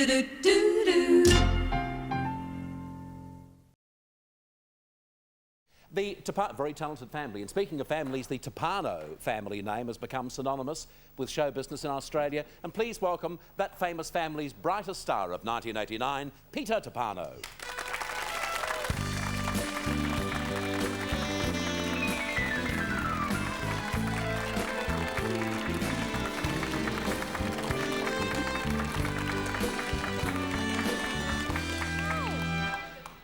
The Toppano, very talented family, and speaking of families, the Toppano family name has become synonymous with show business in Australia. And please welcome that famous family's brightest star of 1989, Peta Toppano.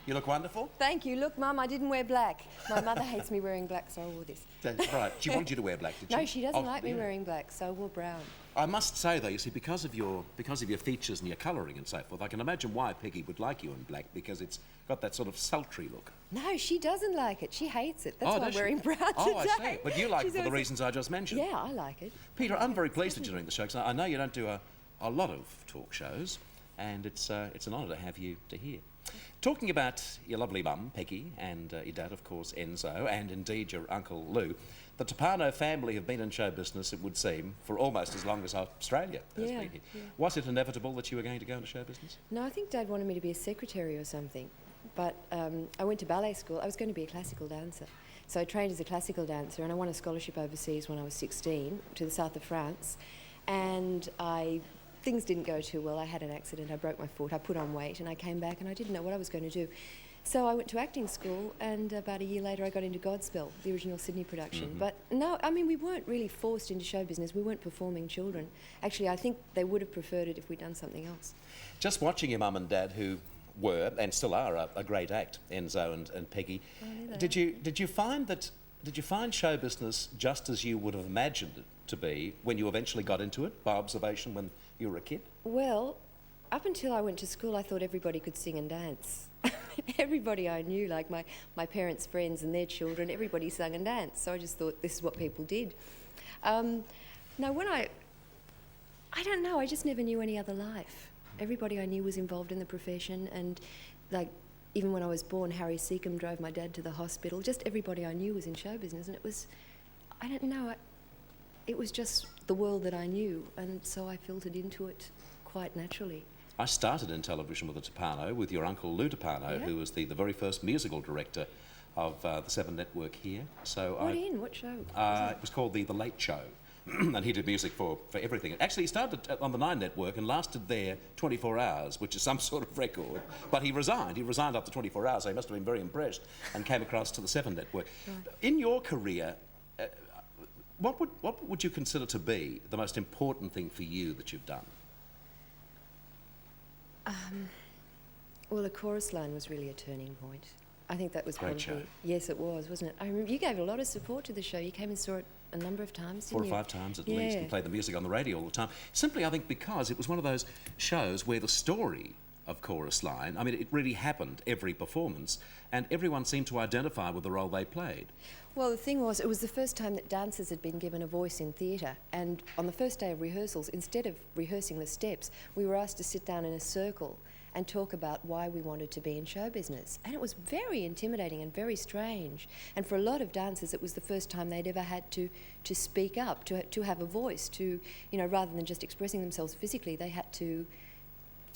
You look wonderful. Thank you. Look, Mum, I didn't wear black. My mother hates me wearing black, so I wore this. That's right. She wanted you to wear black, did she? No, she doesn't like me wearing black, so I wore brown. I must say, though, you see, because of your features and your colouring and so forth, I can imagine why Peggy would like you in black, because it's got that sort of sultry look. No, she doesn't like it. She hates it. That's why I'm wearing brown today. Oh, I see. But you like it for the reasons I just mentioned. Yeah, I like it. Peter, I'm very pleased that you're doing the show, because I know you don't do a lot of talk shows, and it's an honour to have you here. Talking about your lovely mum, Peggy, and your dad, of course, Enzo, and indeed your uncle Lou, the Toppano family have been in show business, it would seem, for almost as long as Australia has been here. Yeah. Was it inevitable that you were going to go into show business? No, I think Dad wanted me to be a secretary or something. But I went to ballet school. I was going to be a classical dancer. So I trained as a classical dancer, and I won a scholarship overseas when I was 16 to the south of France. And things didn't go too well. I had an accident, I broke my foot, I put on weight, and I came back and I didn't know what I was going to do. So I went to acting school, and about a year later I got into Godspell, the original Sydney production. Mm-hmm. But no, I mean, we weren't really forced into show business. We weren't performing children. Actually, I think they would have preferred it if we'd done something else. Just watching your mum and dad, who were and still are a great act, Enzo and Peggy, did you find show business just as you would have imagined it to be when you eventually got into it, by observation when you were a kid? Well, up until I went to school, I thought everybody could sing and dance. Everybody I knew, like my parents' friends and their children, everybody sang and danced. So I just thought this is what people did. Now, when I don't know, I just never knew any other life. Everybody I knew was involved in the profession, and like even when I was born, Harry Seacombe drove my dad to the hospital. Just everybody I knew was in show business, and it was, I don't know, it was just the world that I knew, and so I filtered into it quite naturally. I started in television with the Toppano, with your uncle Lou Toppano, who was the very first musical director of the 7 Network here. So What show? It was called The Late Show. And he did music for everything. Actually, he started on the 9 Network and lasted there 24 hours, which is some sort of record. But he resigned. He resigned after 24 hours, so he must have been very impressed and came across to the 7 Network. Right. In your career, what would you consider to be the most important thing for you that you've done? Well, the chorus line was really a turning point. I think that was great probably... show. Yes, it was, wasn't it? I remember you gave a lot of support to the show. You came and saw it a number of times, didn't you? 4 or 5 times at least, and played the music on the radio all the time. Simply, I think, because it was one of those shows where the story of Chorus Line, I mean, it really happened every performance, and everyone seemed to identify with the role they played. Well, the thing was, it was the first time that dancers had been given a voice in theatre, and on the first day of rehearsals, instead of rehearsing the steps, we were asked to sit down in a circle and talk about why we wanted to be in show business. And it was very intimidating and very strange. And for a lot of dancers, it was the first time they'd ever had to speak up, to have a voice, to, you know, rather than just expressing themselves physically, they had to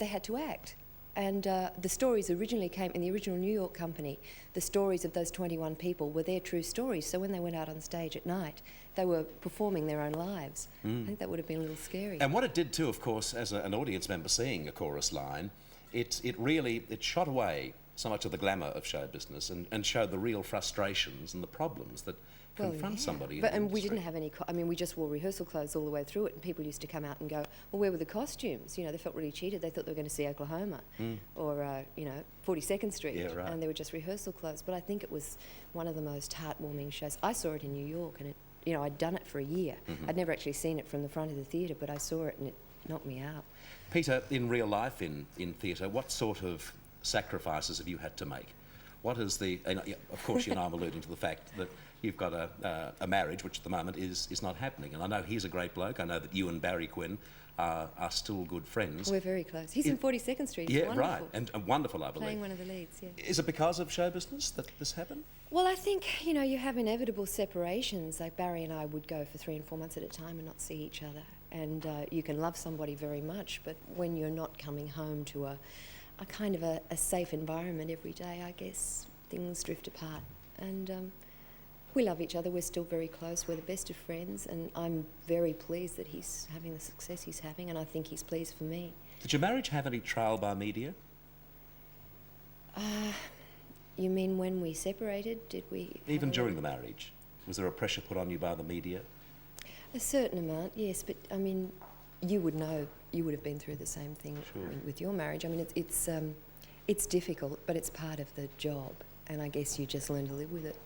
act. And the stories originally came in the original New York company. The stories of those 21 people were their true stories. So when they went out on stage at night, they were performing their own lives. I think that would have been a little scary. And what it did too, of course, as an audience member seeing a chorus line, it really shot away so much of the glamour of show business and showed the real frustrations and the problems that confront somebody. And we didn't have any, we just wore rehearsal clothes all the way through it, and people used to come out and go, well, where were the costumes? You know, they felt really cheated. They thought they were going to see Oklahoma or, 42nd Street, and they were just rehearsal clothes. But I think it was one of the most heartwarming shows. I saw it in New York, and I'd done it for a year. I'd never actually seen it from the front of the theatre, but I saw it and it knocked me out. Peter, in real life in theatre, what sort of sacrifices have you had to make? What is of course, you know, I'm alluding to the fact that you've got a marriage, which at the moment is not happening. And I know he's a great bloke. I know that you and Barry Quinn are still good friends. We're very close. He's in 42nd Street. He's wonderful. Right. And wonderful, I believe. Playing one of the leads, yeah. Is it because of show business that this happened? Well, I think, you have inevitable separations. Like Barry and I would go for 3 and 4 months at a time and not see each other. And you can love somebody very much, but when you're not coming home to a kind of a safe environment every day, I guess things drift apart. And we love each other. We're still very close. We're the best of friends, and I'm very pleased that he's having the success he's having, and I think he's pleased for me. Did your marriage have any trial by media? You mean when we separated? Did we... Even during the marriage? Was there a pressure put on you by the media? A certain amount, yes, but I mean, you would know, you would have been through the same thing with your marriage. I mean, it's difficult, but it's part of the job, and I guess you just learn to live with it.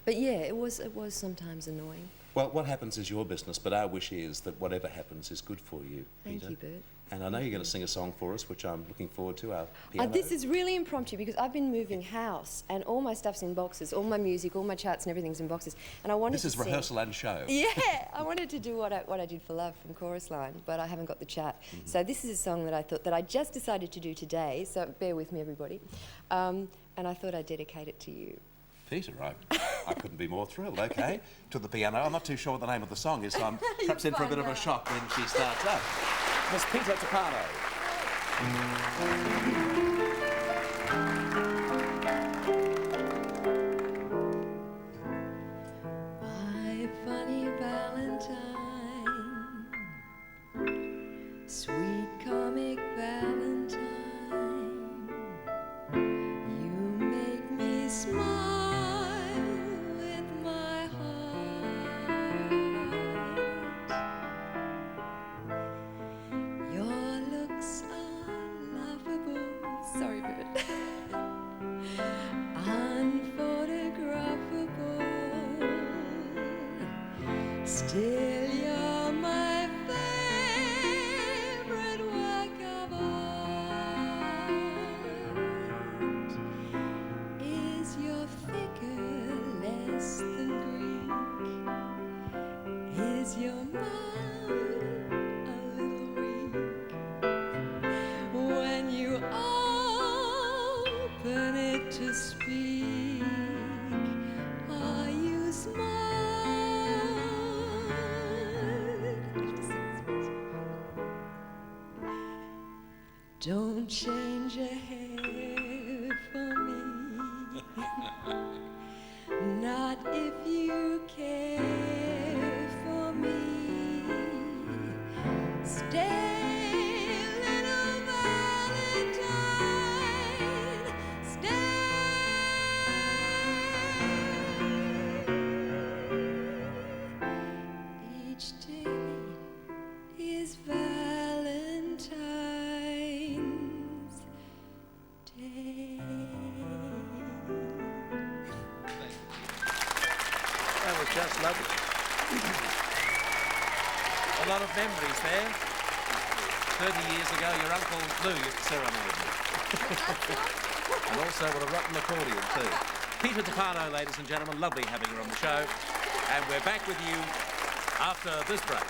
But yeah, it was sometimes annoying. Well, what happens is your business, but our wish is that whatever happens is good for you, Peta. Thank you, Bert. And I know you're going to sing a song for us, which I'm looking forward to, our piano. This is really impromptu because I've been moving house and all my stuff's in boxes, all my music, all my charts and everything's in boxes. And I wanted to This is rehearsal and show. Yeah, I wanted to do what I did for Love from Chorus Line, but I haven't got the chart. So this is a song that I thought that I just decided to do today, so bear with me, everybody. And I thought I'd dedicate it to you. Peter, I couldn't be more thrilled. Okay, to the piano. I'm not too sure what the name of the song is, so I'm perhaps in for a bit of a shock when she starts up. Miss Peta Toppano. My funny Valentine, sweet comic Valentine, you make me smile with my heart. Your looks are laughable. Sorry, Bert. Unphotographable. Still, you're my favorite work of art. Is your figure less than Greek? Is your mouth a little weak? When you open it to speak, are you smart? Don't change a hair for me, not if you care for me. Stay, little Valentine, stay. Each day is Valentine's Day. That was just lovely. A lot of memories there. 30 years ago, your Uncle Lou used to serenade me. And also with a rotten accordion too. Peta Toppano, ladies and gentlemen, lovely having her on the show. And we're back with you after this break.